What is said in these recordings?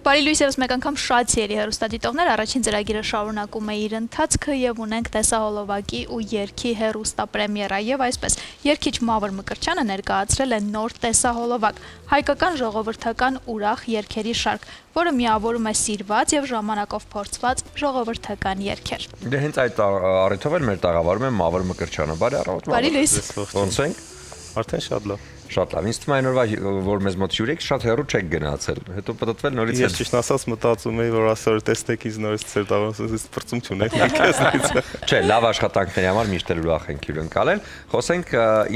Բարի լույս եւս մեկ անգամ շատ սիրելի հեռուստադիտողներ, առաջին ծրագիրը շարունակում է իր ընթացքը եւ ունենք տեսահոլովակի ու երգի հեռուստապրեմիերա եւ այսպես երգիչ Մավր Մկրտչյանը ներկայացրել է նոր տեսահոլովակ, հայկական ժողովրդական ուրախ երգերի շարք, որը միավորում է սիրված եւ ժամանակով փորձված ժողովրդական երգեր։ Դե հենց այդ առիթով էլ մեր տաղավարում է Մավր Մկրտչյանը։ Բարի առավոտ։ Բարի լույս։ Ոնց ենք։ Արդեն շատ լավ։ Շատ լավ։ Ինձ թվում է այնօրվա որ մեզ մոտ հյուրիկ շատ հեռու չեք գնացել։ Հետո պատտվել նորից։ Ես ճիշտ ասած մտածում էի, որ այսօր տեսնեք ինձ նորից ծեր տաղավարից բրծում չունեք քեզնից։ Չէ, լավ աշխատանքների համար միշտ էլ ուրախ ենք հյուրընկալել։ Խոսենք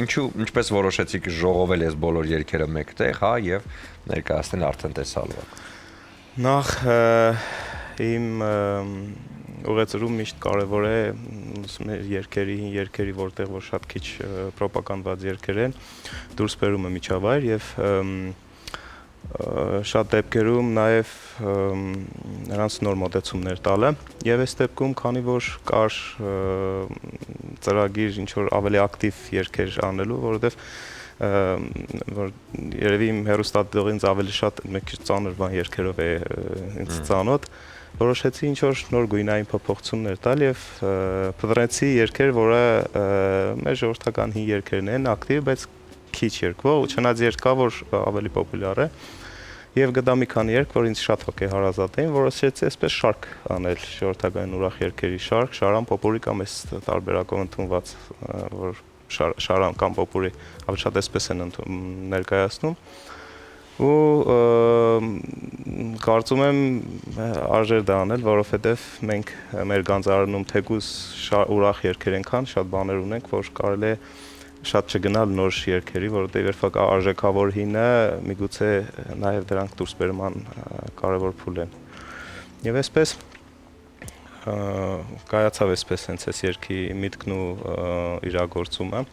ինչպես որոշեցիք ժողովել այս բոլոր երգերը մեկտեղ, հա, եւ ներկայացնել արդեն տեսահոլովակ։ Նախ իմ ուղեցրում միշտ կարևոր է երգերի, որտեղ որ շատ քիչ պրոպագանդված երգեր են, դուրս բերումը միջավայր եւ շատ դեպքերում նաեւ նրանց նոր մոտեցումներ տալը եւ այս դեպքում քանի որ կար ծրագիր ինչ որ ավելի ակտիվ երգեր անելու, որովհետեւ որ երևի իմ հեռուստադիտողինց ավելի շատ մեկ քիչ ծանր բան երգերով է ինձ ծանոթ որոշեցի ինչ որ նոր գույնային փոփոխություններ տալ եւ փնտրեցի երգեր, որը մեր ժողովրդական հին երգերն են, ակտիվ, բայց քիչ երգվող, չնայած երգ կա, որ ավելի պոպուլյար է։ Եվ գտա մի քանի երգ, որ ինձ շատ հոգեհարազատ էին, որոշեցի այսպես շարք անել, ժողովրդական ուրախ երգերի շարք, Շարան Պոպուրի կամ այս տարբերակով ընդունված, որ Շարան կամ Պոպուրի ավելի շատ այսպես են ներկայացնում։ Ու կարծում եմ արժեր դա անել, որովհետև մենք մեր գանձարանում թեկուզ ուրախ երգեր ենքան, շատ բաներ ունենք, որ կարելի է շատ չգնալ նոր երգերի, որովհետև երբ արժեքավոր հինը միգուցե նաև դրանք դուրս բերման կարևոր փուլ են։ Եվ այսպես կայացավ այսպես հենց այս երգի միտքն ու իրագործումը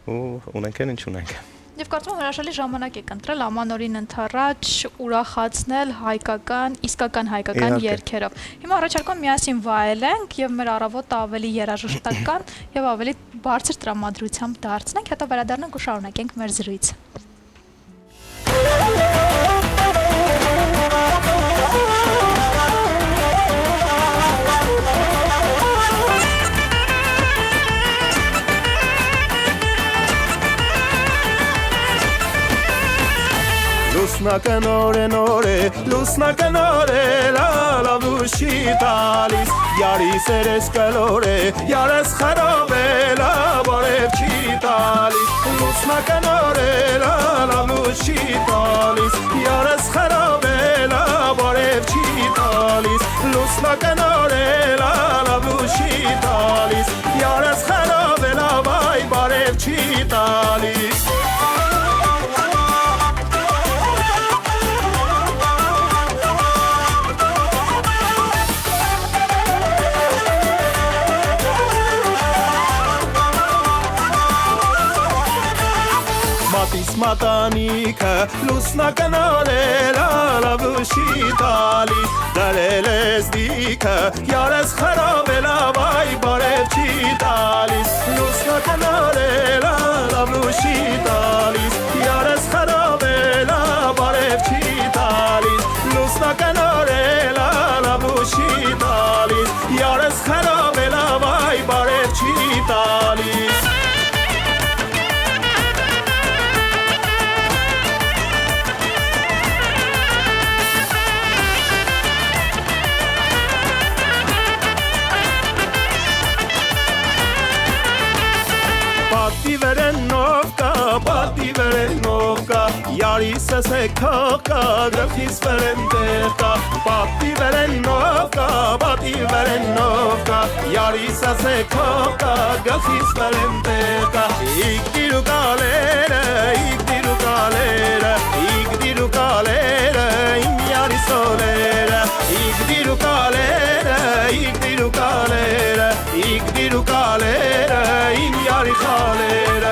ու ունենք են ինչ ունենք։ Եվ կարծում եմ հրաշալի ժամանակ եք ընտրել ամանորին ընդառաջ ուրախացնել իսկական հայկական երգերով։ Հիմա առաջարկում միասին վայելենք եւ մեր առավոտը ավելի երաժշտական եւ ավելի բարձր տրամադրությամբ դարձնենք, հետո վերադառնանք ու շարունակենք մեր զրույցը։ Լուսնականորե, լալավուշի տալիս, յարիս երես կլորե, յարես խարով է, լաբարև չի տալիս, լուսնականորե, լալավուշի տալիս, յարես խարով է, լաբարև չի տալիս, լուսնականորե, լալավուշի տալիս, յարես խարով է, լաբայ բարև չի տալիս։ Մատանիքը լուսնականորե լալավուշի տալիս դարել ես դիքը յարես խարավ է լավայ բարև չի տալիս լուսնականորե լալավուշի տալիս յարես խարավ է լավարև չի տալիս լուսնականորե լալավուշի տալիս յարես խարավ է լավայ բարև չի տալիս Պատիվերենովկա, յարիսս է քողկա, գրխիս վերենտեղկա Պատիվերենովկա, յարիսս է քողկա, գրխիս վերենտեղկա Իգդիրու կալերը, իմ յարիսոլերը Իգդիրու կալերը, իմ յարի խալերը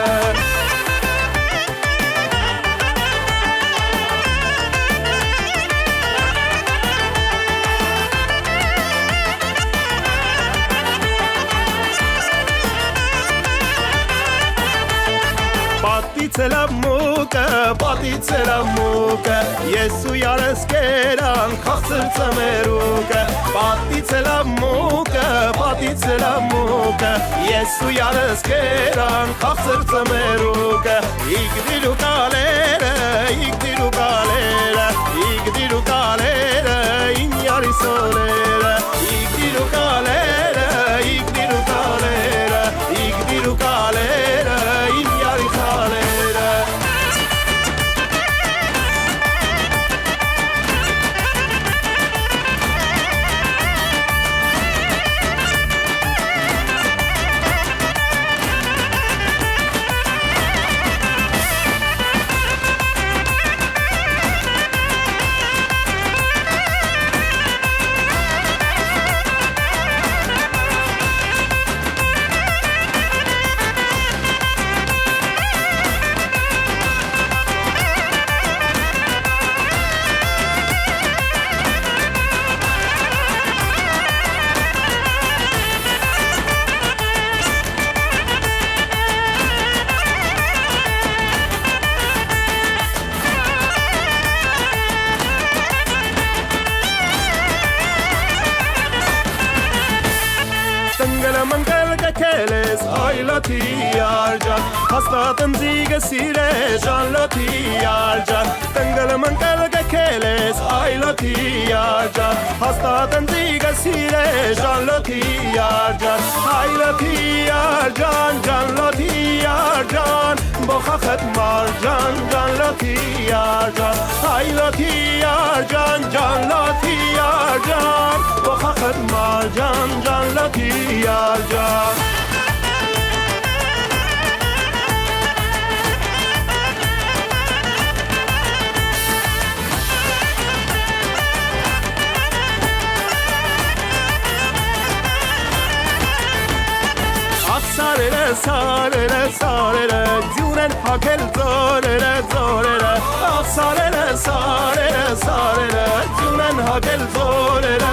Պատիցելավ պատից էր ամուկը ես ու յարս կերան խաղցր ծմերուկը պատից էր ամուկը ես ու յարս կերան խաղցր ծմերուկը իգդիրու կալերը իմ յարի սոլերը իգդիրու կալերը իմ յարի խալերը Քելես այլաթի արջան հաստատ ընձիգը սիրե ժանլոթի արջան տնգլը մնկել գքելես այլաթի արջան հաստատ ընձիգը սիրե ժանլոթի արջան այլաթի արջան ժանլոթի արջան բոխախտ մարջան ժանլոթի արջան այլաթի արջան ժանլոթի արջան բոխախտ մարջան ժանլոթի արջան Սարերը ձյունեն հակել ձորերը Սարերը ձյունեն հակել ձորերը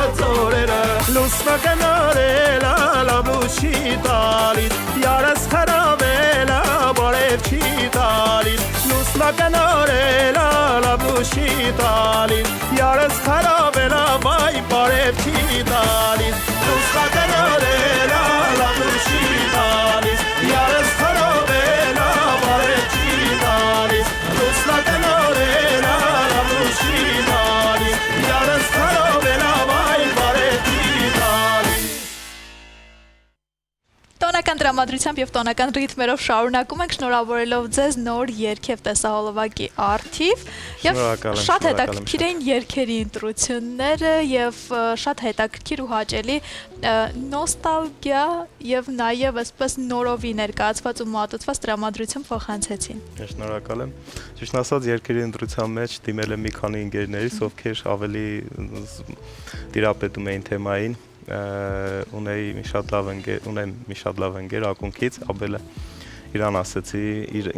լուսնա կնարելա լաբլուշի տալիս յարս խրավելա բարև չի տալիս լուսնա կնարելա լաբլուշի տալիս յարս խրավելա բայ բարև չի տալիս լուսնա կնարելա լաբլուշի տալիս յարս խրավելա բարև չի տալիս լուսնա կնարելա լաբլուշի տալիս յարս խրավելա բայ բարև չի տալիս Տոնական տրամադրությամբ եւ տոնական ռիթմերով շարունակում ենք շնորհավորելով ձեզ նոր երգև տեսահոլովակի արթիվ եւ շատ հետաքրքիր էին երգերի ընտրությունները եւ շատ հետաքրքիր ու հաճելի նոստալգիա եւ նաեւ այսպես նորովի ներկայացված ու մատուցված տրամադրություն փոխանցեցին։ Շնորհակալ եմ։ Ճիշտ ասած երգերի ընտրության մեջ դիմել եմ մի քանի ընկերներից, ովքեր ավելի տիրապետում էին թեմային ունեմ մի շատ լավ ընկեր ակունքից Աբելը իրան ասեցի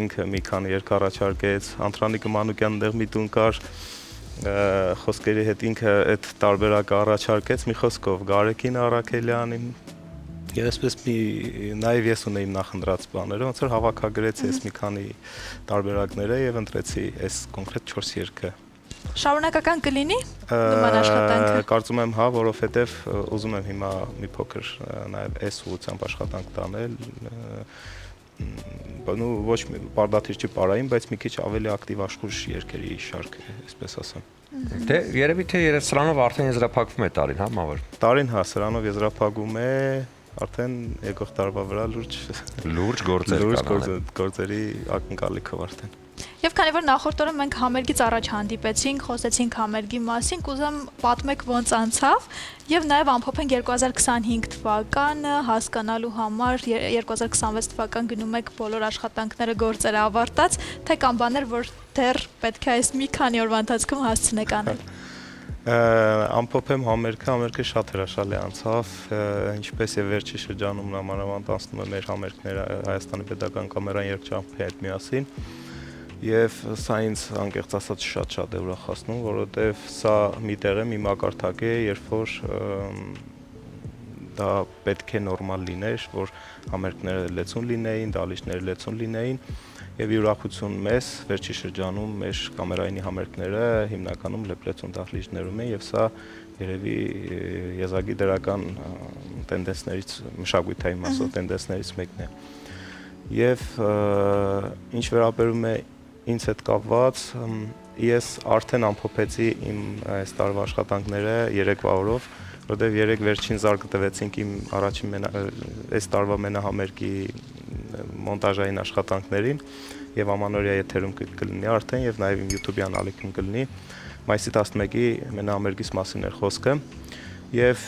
ինքը մի քանի երգ առաջարկեց Անտրանիկը Մանուկյանն դեռ մի տուն կար խոսքերի հետ ինքը այդ տարբերակը առաջարկեց մի խոսքով Գարեգին Արաքելյանին եւ այսպես նաեւ ես ունեի նախընտրած բաները ոնց որ հավաքագրեցի այս մի քանի տարբերակները եւ ընտրեցի այս կոնկրետ 4 երգը Շարունակական կլինի նման աշխատանքը։ Կարծում եմ, հա, որովհետև ուզում եմ հիմա մի փոքր նաև այս ուղղությամբ աշխատանք տանել, բանու ոչ բարդաթիր չի պարային, բայց մի քիչ ավելի ակտիվ աշխույժ երգերի շարք, այսպես ասեմ։ Դե երևի թե սրանով արդեն եզրափակվում է տարին, հա, Մավոր։ Տարին, հա, սրանով եզրափակվում է, արդեն եկող տարվա վրա լուրջ գործերի ակնկալիքով արդեն։ Եվ քանի որ նախորդ օրը մենք համերգից առաջ հանդիպեցինք, խոսեցինք համերգի մասին, կուզեմ պատմեք ոնց անցավ եւ նաեւ ամփոփենք 2025 թվականը հասկանալու համար 2026 թվական գնում եք բոլոր աշխատանքները գործերը ավարտած, թե կան բաներ, որ դեռ պետք է այս մի քանի օրվա ընթացքում հասցնեք անել։ Ամփոփեմ համերգը շատ հրաշալի անցավ, ինչպես եւ վերջի շրջանում նամանավանդ անցնում է մեր համերգները Հայաստանի Պետական Կամերային երգչախմբի հետ միասին։ Եվ սա ինձ անկեղծ ասած շատ է ուրախացնում, որովհետև սա մի տեղ է, մի մակարդակ է, երբ որ դա պետք է նորմալ լիներ, որ համերգները լեցուն լինեին, դահլիճները լեցուն լինեին, Եվ ուրախություն մեզ վերջի շրջանում մեր կամերային համերգները հիմնականում լեփլեցուն դահլիճներում են եւ սա երևի եզակի դրական տենդենսներից մշակութային մասով տենդենսներից մեկն է։ Եւ ինչ վերաբերում է ինձ հետ կապված, ես արդեն ամփոփեցի իմ այս տարվա աշխատանքները 3 օրով, որտեղ 3 վերջին զարգ տվեցինք իմ առաջին այս տարվա մենահամերգի մոնտաժային աշխատանքներին եւ ամանորյա եթերում կլինի արդեն եւ նաեւ իմ YouTube-յան ալիքում կլինի մայիսի 11-ի մենահամերգից մասին էր խոսքը եւ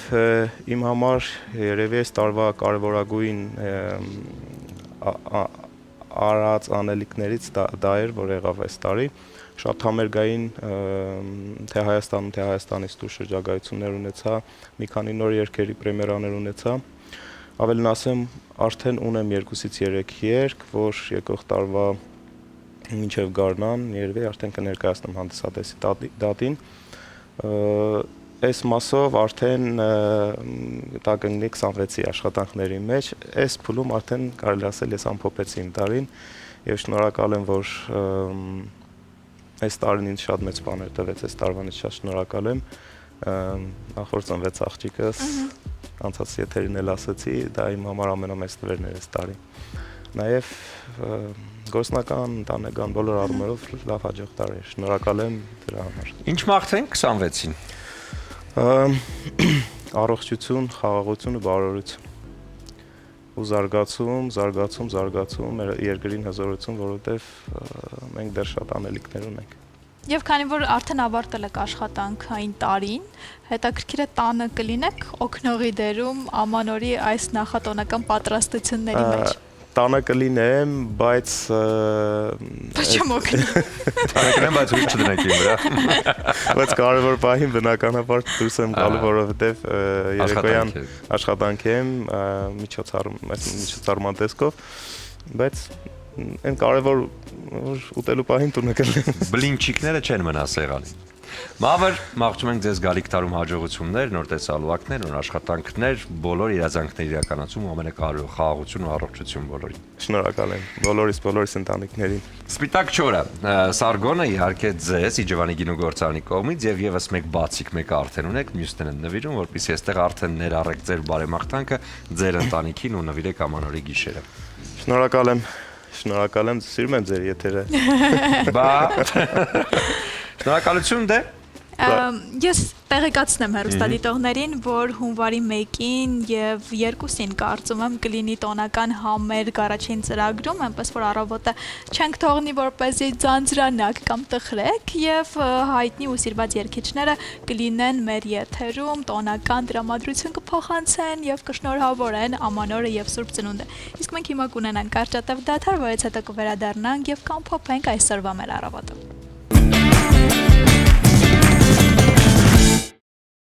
իմ համար երևի այս տարվա կարևորագույն արած անելիքներից դա էր, որ եղավ այս տարի շատ համերգային թե Հայաստանում թե Հայաստանից դուրս շրջագայություններ ունեցա մի քանի նոր երգերի պրեմիերաներ ունեցա ավելին ասեմ արդեն ունեմ 2-ից 3 երգ որ եկող տարվա մինչև գարնան երևի արդեն կներկայացնեմ հանդիսատեսի դատին այս մասով արդեն դա կգնի 26-ի աշխատանքների մեջ այս փուլում արդեն կարելի ասել ես ամփոփեցի իմ տարին եւ շնորհակալ եմ որ այս տարին ինձ շատ մեծ բաներ տվեց այս տարվանից շատ շնորհակալ եմ նախորդ ծնվեց աղջիկս անցած եթերին էլ ասացի դա իմ համար ամենամեծ տվերն էր այս տարի նաեւ գործնական ընտանեկան բոլոր առումներով լավ հաջող տարի էր շնորհակալ եմ դրա համար Ինչ մաղթենք 26-ին առողջություն, խաղաղություն ու բարօրություն ու զարգացում մեր երկրին հզորություն, որովհետև մենք դեռ շատ անելիքներ ունենք։ Եվ քանի որ արդեն ավարտել եք աշխատանքային տարին, հետաքրքիր է տանը կլինեք օգնողի դերում ամանորի այս նախատոնական պատրաստությունների մեջ։ Տանը կլինեմ, բայց Չեմ օգնի։ Տանը կլինեմ, բայց ուրիշ չդնեք իմ վրա։ Բայց կարևոր պահին բնականաբար դուրս եմ գալու, որովհետև երեկոյան աշխատանք եմ միջոցառման տեսքով, բայց այն կարևոր ուտելու պահին տունը կլինեմ։ Բլինչիկները չեն մնա սեղանի։ Մավր, մաղթում ենք ձեզ գալիք տարում հաջողություններ, նոր տեսալուակներ, նոր աշխատանքներ, բոլոր իրազանքների իրականացում ու ամենակարևորը խաղաղություն ու առողջություն բոլորին։ Շնորհակալ եմ բոլորիս ընտանիքներին։ Սպիտակ չորը, Սարգոնը իհարկե ձեզ Իջևանի գինուգործարանի կողմից եւ եւս մեկ բացիկ մեկը արդեն ունեք, մյուսն են նվիրում, որպեսզի այստեղ արդեն ներառեք ձեր բարեմաղթանքը ձեր ընտանիքին ու նվիրեք ամանորի գիշերը։ Շնորհակալ եմ, սիրում եմ ձեր եթերը։ Բա Շնորհակալություն դե։ Ես տեղեկացնեմ հեռուստադիտողներին, որ հունվարի 1-ին եւ 2-ին կարծում եմ կլինի տոնական համերգ առաջին ծրագրում, այնպես որ առավոտը չենք թողնի որպեսզի ձանձրանաք կամ տխրեք եւ հայտնի ու սիրված երգիչները կլինեն մեր եթերում, տոնական դրամատրություն կփոխանցեն եւ կշնորհավորեն Ամանորը եւ Սուրբ Ծնունդը։ Իսկ մենք հիմա կունենանք կարճատև դադար, որից հետո կվերադառնանք եւ կամփոփենք այսօրվա մեր առավոտը։